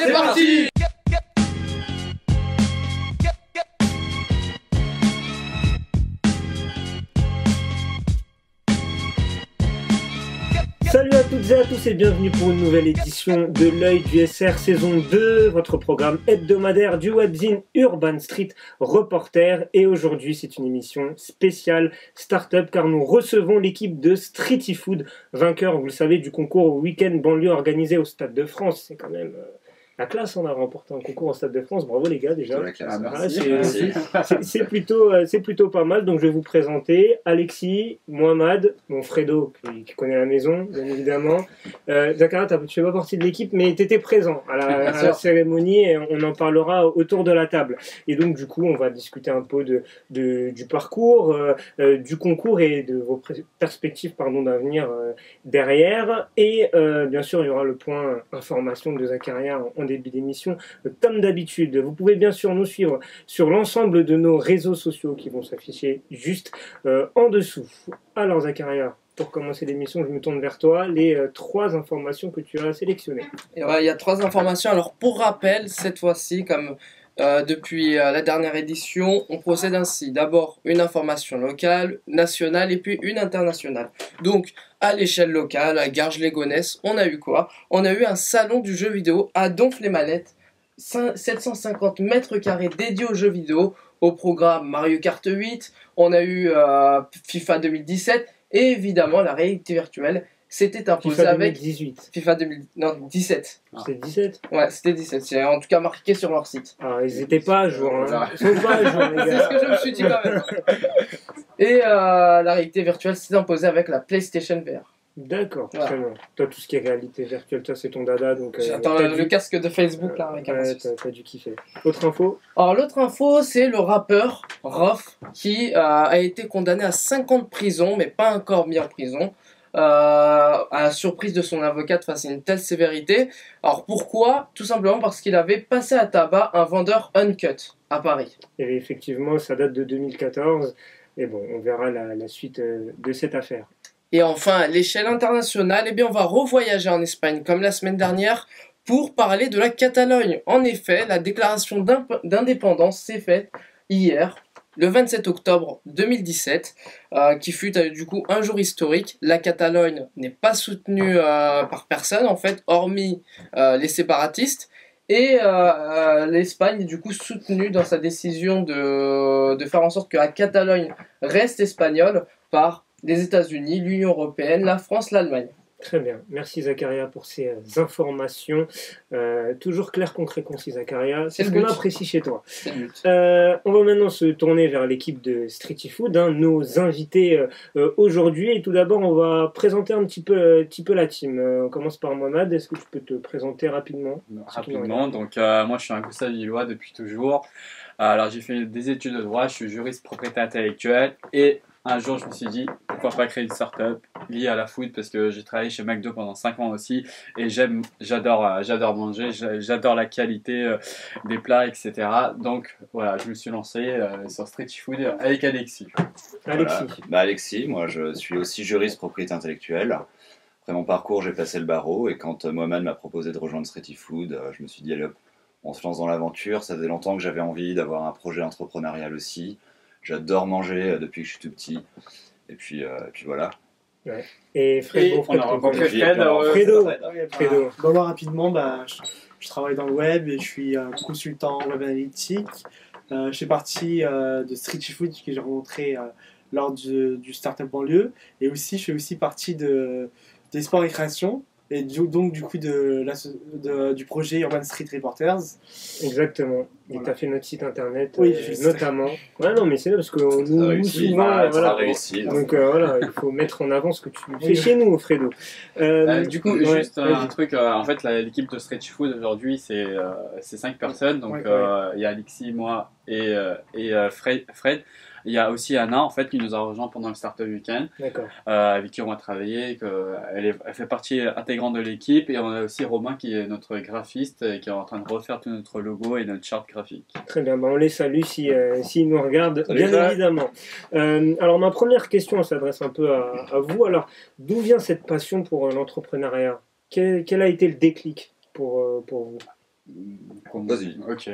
c'est parti. Salut à toutes et à tous et bienvenue pour une nouvelle édition de l'œil du SR saison 2, votre programme hebdomadaire du webzine Urban Street Reporter. Et aujourd'hui c'est une émission spéciale Startup car nous recevons l'équipe de Streety Food, vainqueur, vous le savez, du concours Week-end banlieue organisé au Stade de France. C'est quand même la classe, on a remporté un concours au Stade de France, bravo les gars déjà. C'est plutôt pas mal, donc je vais vous présenter Alexis, Mohamed, mon Fredo qui connaît la maison bien évidemment. Zakaria, tu fais pas partie de l'équipe mais tu étais présent à la cérémonie et on en parlera autour de la table. Et donc du coup on va discuter un peu du parcours, du concours et de vos perspectives d'avenir derrière. Et bien sûr il y aura le point information de Zakaria en début d'émission, comme d'habitude. Vous pouvez bien sûr nous suivre sur l'ensemble de nos réseaux sociaux qui vont s'afficher juste en dessous. Alors Zakaria, pour commencer l'émission, je me tourne vers toi, les 3 informations que tu as sélectionnées. Il y a 3 informations. Alors pour rappel, cette fois-ci, comme depuis la dernière édition, on procède ainsi. D'abord, une information locale, nationale et puis une internationale. Donc, à l'échelle locale, à Garges-les-Gonesse, on a eu quoi? On a eu un salon du jeu vidéo à Donf-les-Manettes, 750 mètres carrés dédiés aux jeux vidéo, au programme Mario Kart 8, on a eu FIFA 2017 et évidemment la réalité virtuelle. C'était imposé FIFA avec 2018. FIFA 2017. C'était 17? Ouais, c'était 17. C'est en tout cas marqué sur leur site. Ah, ils n'étaient pas à jour. Hein. Ils sont pas à jour, les C'est gars. ce que je me suis dit quand même. Et la réalité virtuelle s'est imposée avec la PlayStation VR. D'accord, Voilà. très bien. Toi, tout ce qui est réalité virtuelle, toi, c'est ton dada. Donc, J'attends le casque de Facebook là avec t'as dû kiffer. Autre info? Alors l'autre info, c'est le rappeur Rof qui a été condamné à 5 ans de prison, mais pas encore mis en prison. À la surprise de son avocate face à une telle sévérité. Alors pourquoi? Tout simplement parce qu'il avait passé à tabac un vendeur uncut à Paris. Et effectivement, ça date de 2014. Et bon, on verra la suite de cette affaire. Et enfin, à l'échelle internationale, eh bien, on va revoyager en Espagne comme la semaine dernière pour parler de la Catalogne. En effet, la déclaration d'indépendance s'est faite hier, le 27 octobre 2017, qui fut du coup un jour historique. La Catalogne n'est pas soutenue par personne, en fait, hormis les séparatistes. Et l'Espagne est du coup soutenue dans sa décision de faire en sorte que la Catalogne reste espagnole par les États-Unis, l'Union européenne, la France, l'Allemagne. Très bien. Merci Zakaria pour ces informations. Toujours clair, concret, concis, Zakaria. C'est ce qu'on apprécie chez toi. C'est le but. On va maintenant se tourner vers l'équipe de Streety Food, nos invités aujourd'hui. Et tout d'abord, on va présenter un petit peu la team. On commence par Mohamed. Est-ce que tu peux te présenter rapidement? Rapidement. Donc, moi, je suis un Gustave Lillois depuis toujours. Alors, j'ai fait des études de droit. Je suis juriste propriété intellectuelle et un jour, je me suis dit, pourquoi pas créer une start-up liée à la food, parce que j'ai travaillé chez McDo pendant 5 ans aussi, et j'adore manger, j'adore la qualité des plats, etc. Donc, voilà, je me suis lancé sur Streety Food avec Alexis. Alexis. Voilà. Alexis, moi je suis aussi juriste propriété intellectuelle. Après mon parcours, j'ai passé le barreau, et quand Mohamed m'a proposé de rejoindre Streety Food, je me suis dit, allez hop, on se lance dans l'aventure. Ça faisait longtemps que j'avais envie d'avoir un projet entrepreneurial aussi. J'adore manger depuis que je suis tout petit. Et puis voilà. Ouais. Et Fredo, on a rencontré Fredo. Moi rapidement, je travaille dans le web et je suis consultant web analytique. Je fais partie de Streety Food que j'ai rencontré lors du Startup Banlieue. Et aussi, je fais aussi partie des sports et création. Et donc du coup du projet Urban Street Reporters. Exactement. Et Voilà. tu as fait notre site internet, Oui, notamment. Ouais, non, mais c'est là parce que nous souvent, voilà. Donc voilà, il faut mettre en avant ce que tu fais chez nous, Fredo. Du coup, juste un truc, en fait, l'équipe de Streety Food aujourd'hui, c'est 5 personnes. Donc, il y a Alexis, moi et Fred. Il y a aussi Anna, en fait, qui nous a rejoint pendant le Startup Weekend, avec qui on va travailler. Elle fait partie intégrante de l'équipe. Et on a aussi Romain, qui est notre graphiste, et qui est en train de refaire tout notre logo et notre charte graphique. Très bien, on les salue s'ils nous regardent, bien évidemment. Alors, ma première question s'adresse un peu à vous. Alors, d'où vient cette passion pour l'entrepreneuriat? Quel a été le déclic pour vous? Vas-y. Ok.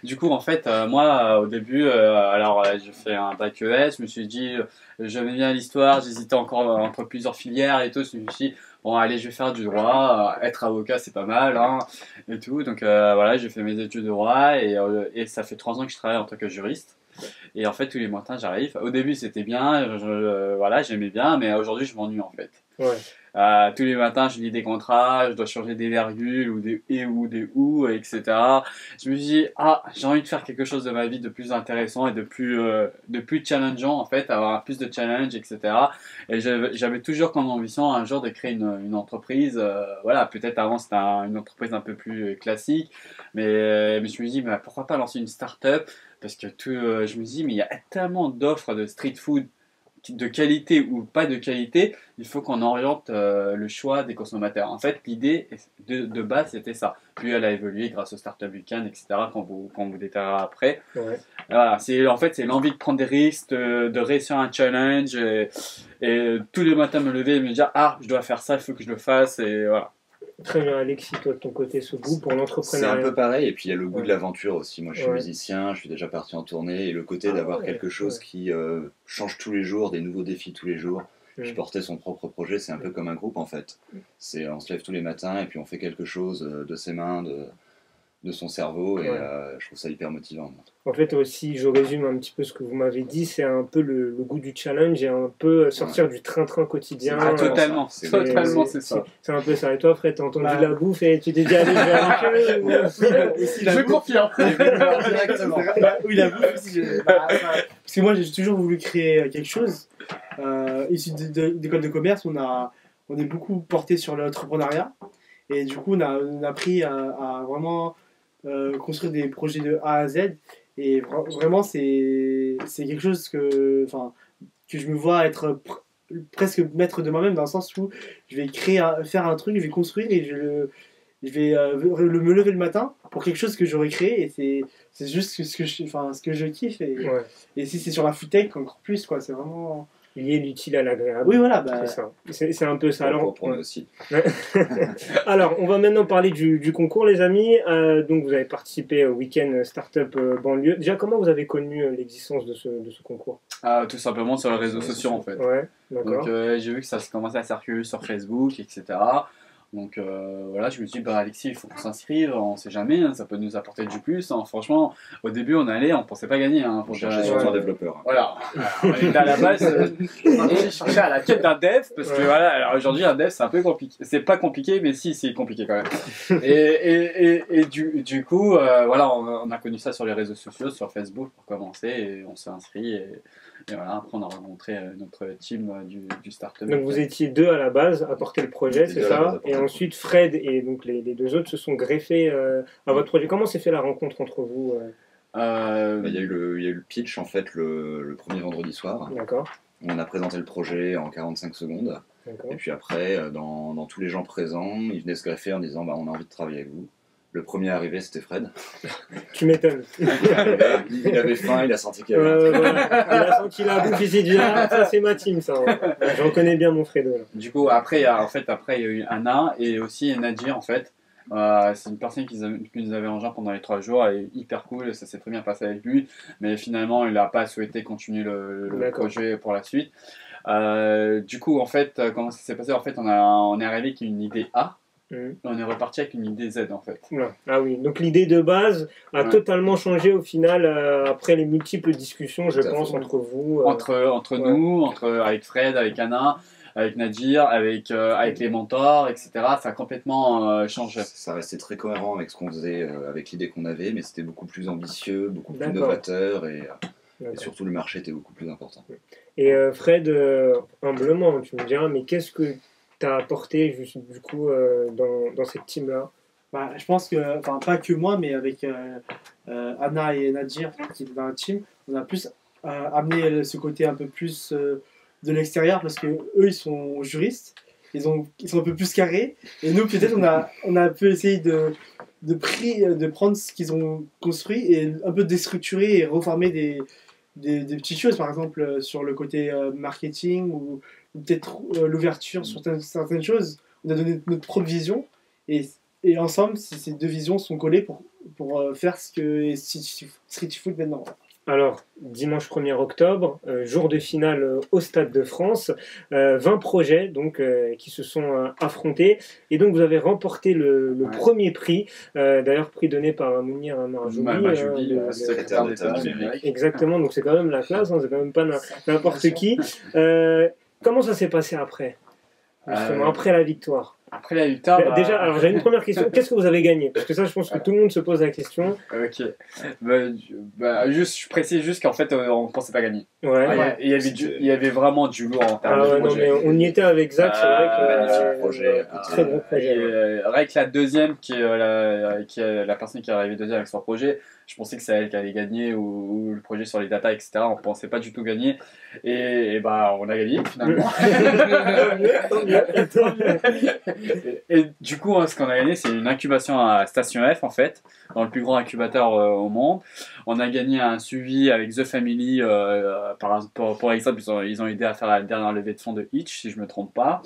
Du coup, en fait, moi, au début, j'ai fait un bac ES. Je me suis dit, j'aimais bien l'histoire. J'hésitais encore entre plusieurs filières et tout. Je me suis dit, bon, allez, je vais faire du droit. Être avocat, c'est pas mal, hein, et tout. Donc, voilà, j'ai fait mes études de droit et ça fait 3 ans que je travaille en tant que juriste. Et en fait, tous les matins, j'arrive. Au début, c'était bien. Voilà, j'aimais bien, mais aujourd'hui, je m'ennuie, en fait. Ouais. Tous les matins, je lis des contrats, je dois changer des virgules ou des et ou des ou, etc. Je me dis, j'ai envie de faire quelque chose de ma vie de plus intéressant et de plus challengeant, en fait, avoir plus de challenge, etc. Et j'avais toujours comme ambition un jour de créer une entreprise. Voilà, peut-être avant c'était une entreprise un peu plus classique, mais je me dis, mais pourquoi pas lancer une start-up? Parce que je me dis, mais il y a tellement d'offres de street food de qualité ou pas de qualité, il faut qu'on oriente le choix des consommateurs. En fait, l'idée de base, c'était ça. Puis elle a évolué grâce au Startup Weekend, etc., qu'on vous détaillera après. Ouais. Voilà, c'est l'envie de prendre des risques, de réussir un challenge, et tous les matins me lever et me dire, je dois faire ça, il faut que je le fasse, et voilà. Très bien, Alexis, toi de ton côté, ce goût pour C'est l'entrepreneuriat. un peu pareil, et puis il y a le goût Ouais. de l'aventure aussi. Moi je suis Ouais. musicien, je suis déjà parti en tournée, et le côté d'avoir quelque chose qui change tous les jours, des nouveaux défis tous les jours. Puis porter son propre projet, c'est un peu comme un groupe en fait. On se lève tous les matins et puis on fait quelque chose de ses mains, de son cerveau, et je trouve ça hyper motivant. En fait aussi, je résume un petit peu ce que vous m'avez dit, c'est un peu le goût du challenge et un peu sortir du train-train quotidien. Totalement, c'est ça. C'est un peu ça. Et toi, Fred, t'as entendu la bouffe et tu t'es dit, allez, je vais avec eux Je confirme. Directement. Oui, la bouffe aussi. Parce que moi, j'ai toujours voulu créer quelque chose. Issu d'école de commerce, on est beaucoup porté sur l'entrepreneuriat. Et du coup, on a appris à vraiment construire des projets de A à Z. Et vraiment, c'est quelque chose que je me vois être presque maître de moi-même, dans le sens où je vais faire un truc, je vais construire et je vais me lever le matin pour quelque chose que j'aurais créé. Et c'est juste ce que je kiffe. Et si c'est sur la foodtech, encore plus, quoi. C'est vraiment lier l'utile à l'agréable. Oui, voilà. C'est ça. C'est un peu ça. Alors, pour moi aussi. Alors, on va maintenant parler du concours, les amis. Donc, vous avez participé au week-end Startup Banlieue. Déjà, comment vous avez connu l'existence de ce concours? Tout simplement sur les réseaux sociaux, en fait. Ouais, d'accord. Donc, j'ai vu que ça commençait à circuler sur Facebook, etc. Donc voilà, je me suis dit, Alexis, il faut qu'on s'inscrive, on sait jamais, hein, ça peut nous apporter du plus. Hein. Franchement, au début, on pensait pas gagner. Hein, on cherchait surtout un développeur. Voilà, on était à la base, on cherchait à la quête d'un dev, parce que voilà, alors aujourd'hui, un dev, c'est un peu compliqué. C'est pas compliqué, mais si, c'est compliqué quand même. Et du coup, voilà, on a connu ça sur les réseaux sociaux, sur Facebook pour commencer, et on s'est inscrit. Et voilà, après on a rencontré notre team du Startup. Donc vous étiez 2 à la base à porter le projet, c'est ça? Et ensuite Fred et donc les 2 autres se sont greffés à votre projet. Comment s'est fait la rencontre entre vous? Il y a eu le pitch en fait le premier vendredi soir. D'accord. On a présenté le projet en 45 secondes. Et puis après, dans tous les gens présents, ils venaient se greffer en disant on a envie de travailler avec vous. Le premier arrivé, c'était Fred. Tu m'étonnes. Il avait faim, il a senti qu'il y avait voilà. Il a senti la bouffe, il s'est dit ça c'est ma team, ça. J'en connais bien mon Fredo. Là. Du coup, après, il y a eu Anna et aussi Nadir, en fait. C'est une personne qui nous avait rejoint pendant les 3 jours, elle est hyper cool, ça s'est très bien passé avec lui, mais finalement, il n'a pas souhaité continuer le projet pour la suite. Du coup, en fait, comment ça s'est passé? En fait, on est arrivé avec une idée A. On est reparti avec une idée Z en fait. Ah oui, donc l'idée de base a totalement changé au final après les multiples discussions, je pense, entre vous. Entre nous, avec Fred, avec Anna, avec Nadir, avec les mentors, etc. Ça a complètement changé. Ça restait très cohérent avec ce qu'on faisait, avec l'idée qu'on avait, mais c'était beaucoup plus ambitieux, beaucoup plus novateur et surtout le marché était beaucoup plus important. Et Fred, humblement, tu me diras, mais qu'est-ce que t'as apporté du coup dans cette team-là? Je pense que, pas que moi, mais avec Anna et Nadir qui étaient dans la team, on a plus amené ce côté un peu plus de l'extérieur parce que eux ils sont juristes, ils sont un peu plus carrés, et nous peut-être on a un peu essayé de prendre ce qu'ils ont construit et un peu déstructurer et reformer des petites choses, par exemple sur le côté marketing ou peut-être l'ouverture sur certaines choses. On a donné notre propre vision et et ensemble, ces deux visions sont collées pour faire ce que Street Food maintenant. Alors, dimanche 1er octobre, jour de finale au Stade de France, 20 projets donc, qui se sont affrontés. Et donc, vous avez remporté le premier prix, d'ailleurs prix donné par Mounir Marjouli, secrétaire d'État numérique. Exactement, donc c'est quand même la classe, hein, c'est quand même pas n'importe qui. Comment ça s'est passé après, justement, après la victoire? Après la victoire, déjà, alors j'ai une première question. Qu'est-ce que vous avez gagné? Parce que ça, je pense que tout le monde se pose la question. Ok. Juste, je précise juste qu'en fait, on ne pensait pas gagner. Ouais. Il y avait vraiment du lourd en termes de projet. Non, mais on y était avec Zach, c'est vrai que magnifique projet. Très gros projet. Avec la deuxième, qui est la personne qui est arrivée deuxième avec son projet, je pensais que c'est elle qui allait gagner ou le projet sur les data, etc. On ne pensait pas du tout gagner. Et on a gagné finalement. Et du coup, ce qu'on a gagné, c'est une incubation à Station F, en fait, dans le plus grand incubateur au monde. On a gagné un suivi avec The Family, pour exemple, ils ont aidé à faire la dernière levée de fonds de Hitch, si je ne me trompe pas.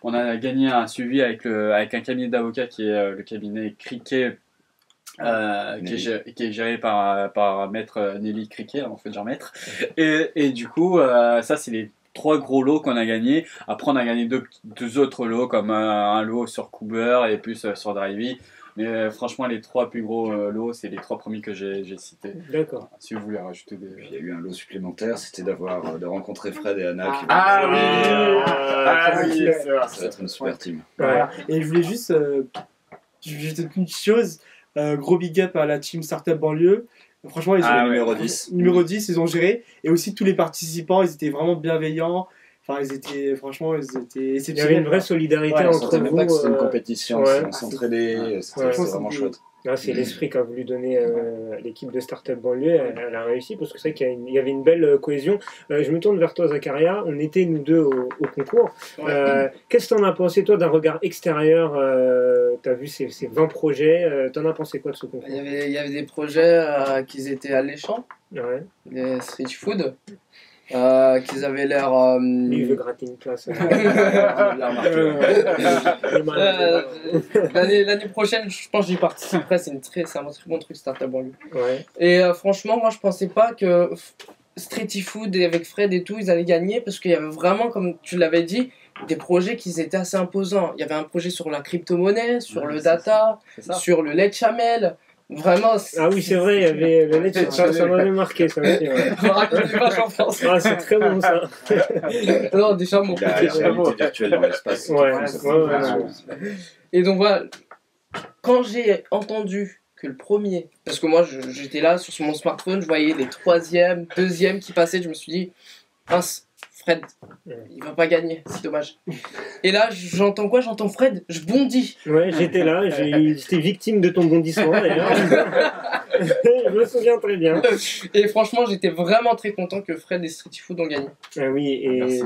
On a gagné un suivi avec un cabinet d'avocats qui est le cabinet Criquet, qui est géré par maître Nelly Criquet, en fait, genre maître. Et du coup, ça, c'est les 3 gros lots qu'on a gagnés. Après, on a gagné deux autres lots, comme un lot sur Cooper et plus sur Drivey. Mais franchement, les 3 plus gros lots, c'est les 3 premiers que j'ai cités. D'accord. Si vous voulez rajouter des. Il y a eu un lot supplémentaire, c'était de rencontrer Fred et Anna. Oui, c'est vrai. Ça va être une super team. Voilà. Et je voulais juste une chose, gros big up à la team Startup Banlieue. Franchement, ils ont numéro 10, ils ont géré. Et aussi tous les participants, ils étaient vraiment bienveillants. Enfin, ils étaient exceptionnels. Il y avait une vraie solidarité entre vous. Pas que c'était une compétition, on s'entraidait, c'était vraiment chouette. C'est l'esprit qu'a voulu donner l'équipe de Startup Banlieue. Elle a réussi parce que c'est vrai qu'il y avait une belle cohésion. Je me tourne vers toi, Zakaria. On était nous deux au concours. Qu'est-ce que tu en as pensé, toi, d'un regard extérieur? Tu as vu ces 20 projets. Tu en as pensé quoi de ce concours? Il y avait des projets qui étaient alléchants, des street food. Qu'ils avaient l'air. Lui, il veut gratter une place. L'année prochaine, je pense que j'y participerai. C'est un très bon truc, Startup Banlieue. Et franchement, moi, je pensais pas que Street Food avec Fred et tout, ils allaient gagner parce qu'il y avait vraiment, comme tu l'avais dit, des projets qui étaient assez imposants. Il y avait un projet sur la crypto-monnaie, sur le data, sur le lait de chamel. Vraiment. Ah oui, c'est vrai, il y avait le lait de chamel. Ça m'avait marqué, ça aussi. C'est très bon, ça. Non, déjà, mon la réalité virtuelle dans l'espace. Et donc voilà, quand j'ai entendu que le premier, parce que moi j'étais là sur mon smartphone, je voyais les 3e, 2e qui passaient, je me suis dit, mince, Fred, il va pas gagner, c'est dommage. Et là, j'entends quoi? J'entends Fred, je bondis. Ouais, j'étais là, j'étais victime de ton bondissement d'ailleurs. Je me souviens très bien. Et franchement, j'étais vraiment très content que Fred et Street Food ont gagné. Oui, et merci.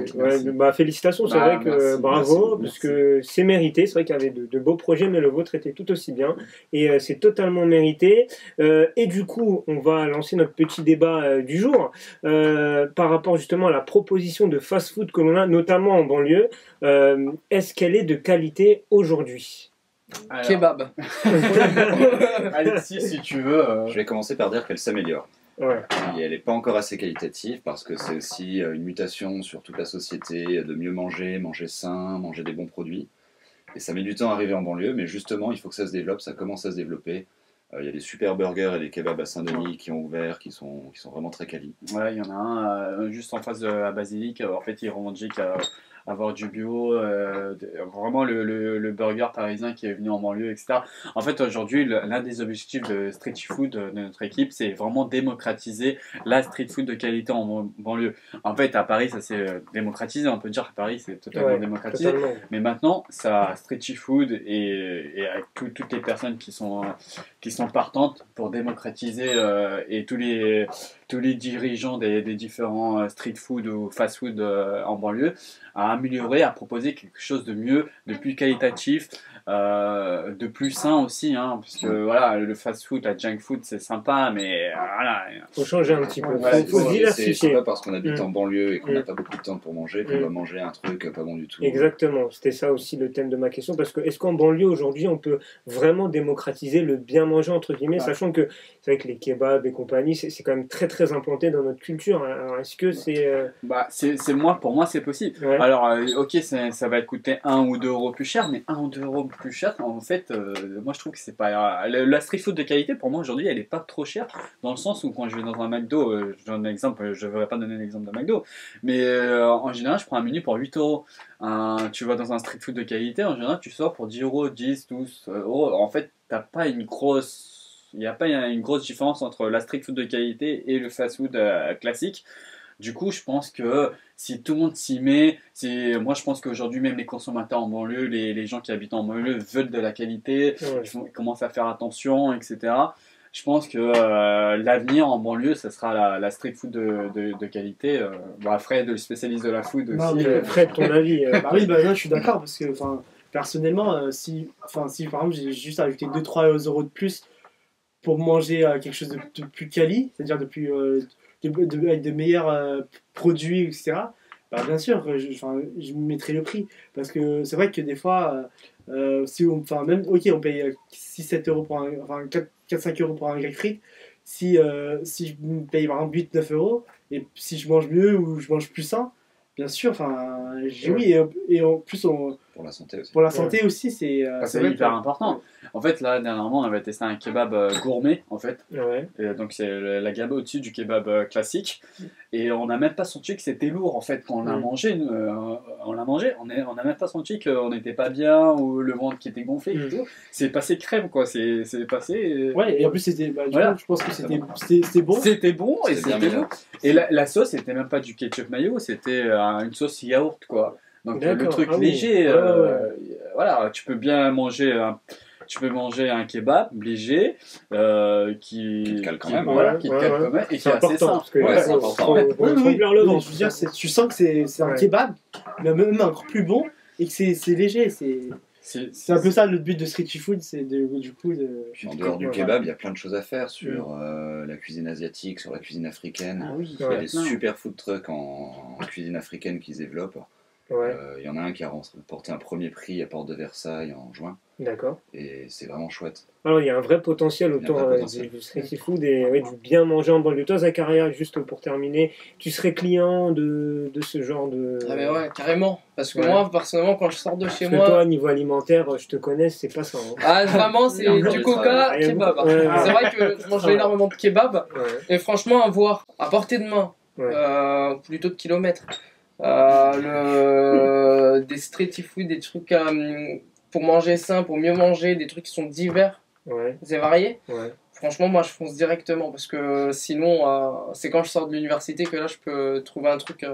Félicitations, c'est vrai que bravo, parce que c'est mérité. C'est vrai qu'il y avait de beaux projets, mais le vôtre était tout aussi bien. Et c'est totalement mérité. Et du coup, on va lancer notre petit débat du jour par rapport justement à la proposition de fast-food que l'on a, notamment en banlieue. Est-ce qu'elle est de qualité aujourd'hui? Alors... Kebab. Alexis, si tu veux. Je vais commencer par dire qu'elle s'améliore. Et elle n'est pas encore assez qualitative parce que c'est aussi une mutation sur toute la société de mieux manger sain, manger des bons produits. Et ça met du temps à arriver en banlieue, mais justement, il faut que ça se développe, ça commence à se développer. Il y a des super burgers et des kebabs à Saint-Denis qui ont ouvert, qui sont vraiment très quali. Ouais, il y en a un juste en face de la basilique. En fait, ils revendiquent avoir du bio, vraiment le burger parisien qui est venu en banlieue, etc. En fait, aujourd'hui, l'un des objectifs de Street Food de notre équipe, c'est vraiment démocratiser la street food de qualité en banlieue. En fait, à Paris, ça s'est démocratisé. On peut dire qu'à Paris, c'est totalement démocratisé. Totalement. Mais maintenant, ça, Street Food et avec toutes les personnes qui sont partantes pour démocratiser et tous les dirigeants des différents street food ou fast food en banlieue, à améliorer, à proposer quelque chose de mieux, de plus qualitatif, de plus sain aussi, hein, parce que voilà, le fast-food, la junk food, c'est sympa, mais voilà. Faut changer un petit peu. Ouais, Faut se diversifier. C'est pas parce qu'on habite en banlieue et qu'on n'a pas beaucoup de temps pour manger qu'on va manger un truc pas bon du tout. Exactement, c'était ça aussi le thème de ma question, parce que est-ce qu'en banlieue aujourd'hui on peut vraiment démocratiser le bien manger entre guillemets, sachant que c'est vrai que les kebabs et compagnie c'est quand même très très implanté dans notre culture. Alors est-ce que c'est pour moi c'est possible. Ouais. Alors ok, ça va coûter 1 ou 2 euros plus cher, mais 1 ou 2 euros plus cher, en fait, moi je trouve que c'est pas la street food de qualité. Pour moi aujourd'hui elle est pas trop chère, dans le sens où quand je vais dans un McDo, je donne un exemple, je ne vais pas donner l'exemple de McDo, mais en général je prends un menu pour 8 euros. Tu vas dans un street food de qualité, en général tu sors pour 10 euros, 10, 12 euros. En fait, il n'y a pas une grosse différence entre la street food de qualité et le fast food classique. Du coup, je pense que si tout le monde s'y met, moi je pense qu'aujourd'hui même les consommateurs en banlieue, les gens qui habitent en banlieue veulent de la qualité, ils commencent à faire attention, etc. Je pense que l'avenir en banlieue, ça sera la street food de qualité. Fred, le spécialiste de la food aussi. Non, Fred, ton avis oui, je suis d'accord, parce que personnellement, si par exemple j'ai juste ajouté 2-3 euros de plus pour manger quelque chose de plus quali, c'est-à-dire avec de meilleurs produits, etc., bien sûr, je mettrai le prix. Parce que c'est vrai que des fois, on paye 6-7 euros pour 4-5 euros pour un grec frites. Si je paye par exemple 8-9 euros, et si je mange mieux ou je mange plus sain, bien sûr, oui, et en plus, pour la santé aussi. Pour la santé aussi, c'est hyper important. En fait, là, dernièrement, on avait testé un kebab gourmet, en fait. Ouais. Et donc, c'est la gamme au-dessus du kebab classique. Et on n'a même pas senti que c'était lourd, en fait, quand on l'a mangé. On n'a même pas senti qu'on n'était pas bien ou le ventre qui était gonflé et tout. C'est passé crème, quoi. C'est passé. Ouais, et en plus, c'était. Coup, je pense que c'était bon. C'était bon, et c'était bon. Et la sauce, c'était même pas du ketchup mayo, c'était une sauce yaourt, quoi. Donc le truc léger, voilà, tu peux bien manger un kebab léger qui te cale quand même, qui te cale quand même, et qui est assez sain. C'est important. Je veux dire, tu sens que c'est un kebab, mais même encore plus bon, et que c'est léger. C'est un peu ça le but de street food, c'est du coup en dehors du kebab, il y a plein de choses à faire sur la cuisine asiatique, sur la cuisine africaine. Il y a des super food trucks en cuisine africaine qui se développent. Il y en a un qui a remporté un premier prix à Porte de Versailles en juin. D'accord. Et c'est vraiment chouette. Alors il y a un vrai potentiel autour du street food et du bien manger en banlieue. Toi, Zakaria, juste pour terminer, tu serais client de ce genre de... Ah mais ouais, carrément. Parce que moi, personnellement, quand je sors de chez moi... Parce que toi, niveau alimentaire, je te connais, c'est pas ça. Hein. Ah, vraiment, c'est du coca, kebab. C'est vrai que je mange énormément de kebab. Et franchement, à voir, à portée de main, plutôt de kilomètres. Des street food, des trucs pour manger sain, pour mieux manger, des trucs qui sont divers, c'est varié. Franchement, moi je fonce directement parce que sinon, c'est quand je sors de l'université que là je peux trouver un truc.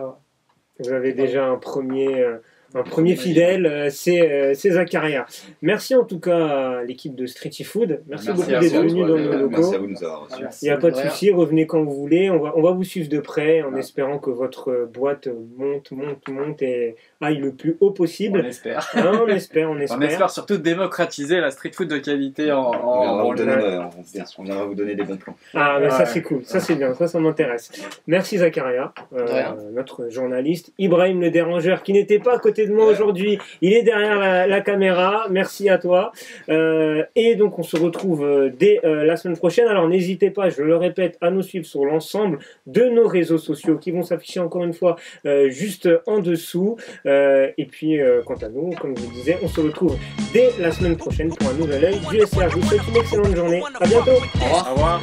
Vous avez déjà un premier fidèle, c'est Zakaria. Merci en tout cas à l'équipe de Streety Food. Merci beaucoup d'être venu dans nos locaux. Merci à vous de nous avoir reçus. Il n'y a pas de souci, revenez quand vous voulez. On va vous suivre de près en espérant que votre boîte monte et aille le plus haut possible. On espère. On espère. On espère surtout démocratiser la street food de qualité on viendra vous donner des bons plans. Ah, mais ça c'est cool, ça c'est bien, ça m'intéresse. Merci Zakaria, notre journaliste. Ibrahim le dérangeur qui n'était pas à côté de moi aujourd'hui, il est derrière la caméra. Merci à toi. Et donc on se retrouve dès la semaine prochaine. Alors n'hésitez pas, je le répète, à nous suivre sur l'ensemble de nos réseaux sociaux qui vont s'afficher encore une fois juste en dessous. Et puis quant à nous, comme je vous disais, on se retrouve dès la semaine prochaine pour un nouvel œil du SR. Je vous souhaite une excellente journée. À bientôt. Au revoir.